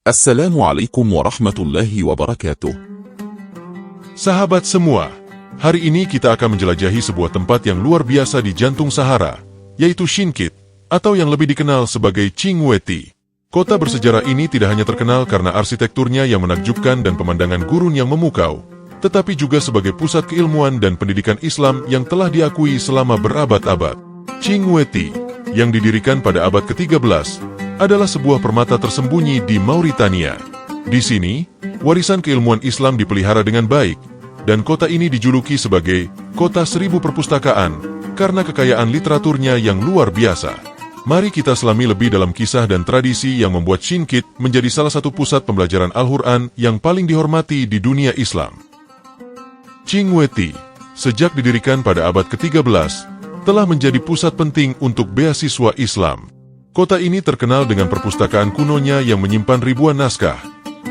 Assalamualaikum warahmatullahi wabarakatuh. Sahabat semua, hari ini kita akan menjelajahi sebuah tempat yang luar biasa di jantung Sahara, yaitu Chinchit, atau yang lebih dikenal sebagai Chinguetti. Kota bersejarah ini tidak hanya terkenal karena arsitekturnya yang menakjubkan dan pemandangan gurun yang memukau, tetapi juga sebagai pusat keilmuan dan pendidikan Islam yang telah diakui selama berabad-abad. Chinguetti, yang didirikan pada abad ke-13, adalah sebuah permata tersembunyi di Mauritania. Di sini, warisan keilmuan Islam dipelihara dengan baik, dan kota ini dijuluki sebagai Kota Seribu Perpustakaan karena kekayaan literaturnya yang luar biasa. Mari kita selami lebih dalam kisah dan tradisi yang membuat Chinchit menjadi salah satu pusat pembelajaran Al-Quran yang paling dihormati di dunia Islam. Chinguetti, sejak didirikan pada abad ke-13, telah menjadi pusat penting untuk beasiswa Islam. Kota ini terkenal dengan perpustakaan kunonya yang menyimpan ribuan naskah.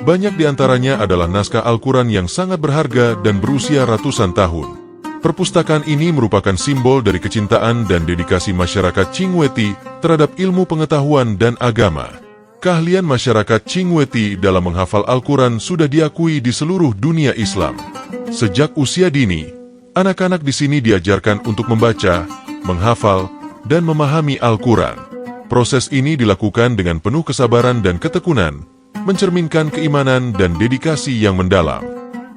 Banyak di antaranya adalah naskah Al-Quran yang sangat berharga dan berusia ratusan tahun. Perpustakaan ini merupakan simbol dari kecintaan dan dedikasi masyarakat Chinguetti terhadap ilmu pengetahuan dan agama. Keahlian masyarakat Chinguetti dalam menghafal Al-Quran sudah diakui di seluruh dunia Islam. Sejak usia dini, anak-anak di sini diajarkan untuk membaca, menghafal, dan memahami Al-Quran. Proses ini dilakukan dengan penuh kesabaran dan ketekunan, mencerminkan keimanan dan dedikasi yang mendalam.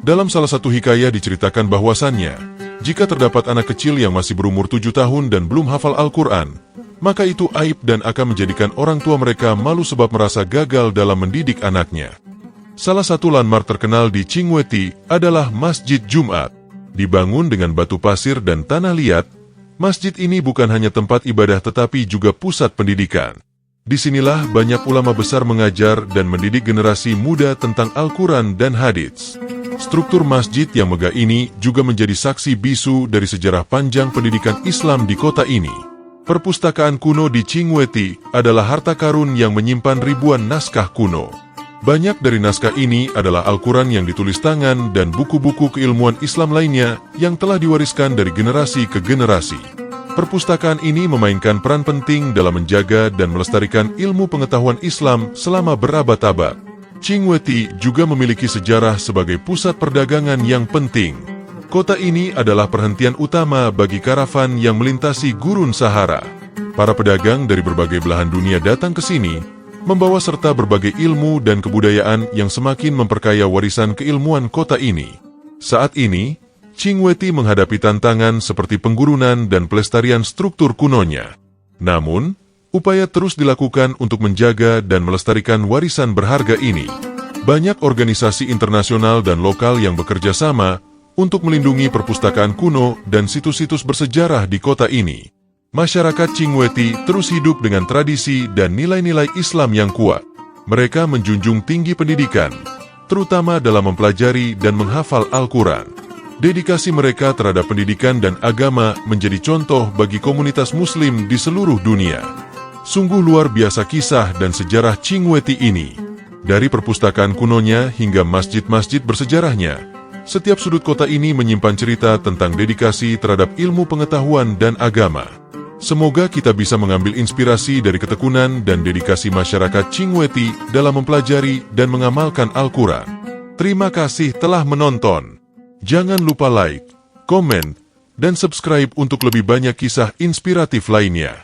Dalam salah satu hikayah diceritakan bahwasannya, jika terdapat anak kecil yang masih berumur 7 tahun dan belum hafal Al-Quran, maka itu aib dan akan menjadikan orang tua mereka malu sebab merasa gagal dalam mendidik anaknya. Salah satu landmark terkenal di Chinguetti adalah Masjid Jumat. Dibangun dengan batu pasir dan tanah liat, masjid ini bukan hanya tempat ibadah tetapi juga pusat pendidikan. Disinilah banyak ulama besar mengajar dan mendidik generasi muda tentang Al-Quran dan hadits. Struktur masjid yang megah ini juga menjadi saksi bisu dari sejarah panjang pendidikan Islam di kota ini. Perpustakaan kuno di Chinguetti adalah harta karun yang menyimpan ribuan naskah kuno. Banyak dari naskah ini adalah Al-Quran yang ditulis tangan dan buku-buku keilmuan Islam lainnya yang telah diwariskan dari generasi ke generasi. Perpustakaan ini memainkan peran penting dalam menjaga dan melestarikan ilmu pengetahuan Islam selama berabad-abad. Chinguetti juga memiliki sejarah sebagai pusat perdagangan yang penting. Kota ini adalah perhentian utama bagi karavan yang melintasi gurun Sahara. Para pedagang dari berbagai belahan dunia datang ke sini, membawa serta berbagai ilmu dan kebudayaan yang semakin memperkaya warisan keilmuan kota ini. Saat ini, Chinguetti menghadapi tantangan seperti penggurunan dan pelestarian struktur kunonya. Namun, upaya terus dilakukan untuk menjaga dan melestarikan warisan berharga ini. Banyak organisasi internasional dan lokal yang bekerja sama untuk melindungi perpustakaan kuno dan situs-situs bersejarah di kota ini. Masyarakat Chinguetti terus hidup dengan tradisi dan nilai-nilai Islam yang kuat. Mereka menjunjung tinggi pendidikan, terutama dalam mempelajari dan menghafal Al-Quran. Dedikasi mereka terhadap pendidikan dan agama menjadi contoh bagi komunitas Muslim di seluruh dunia. Sungguh luar biasa kisah dan sejarah Chinguetti ini. Dari perpustakaan kunonya hingga masjid-masjid bersejarahnya, setiap sudut kota ini menyimpan cerita tentang dedikasi terhadap ilmu pengetahuan dan agama. Semoga kita bisa mengambil inspirasi dari ketekunan dan dedikasi masyarakat Chinguetti dalam mempelajari dan mengamalkan Al-Quran. Terima kasih telah menonton. Jangan lupa like, komen, dan subscribe untuk lebih banyak kisah inspiratif lainnya.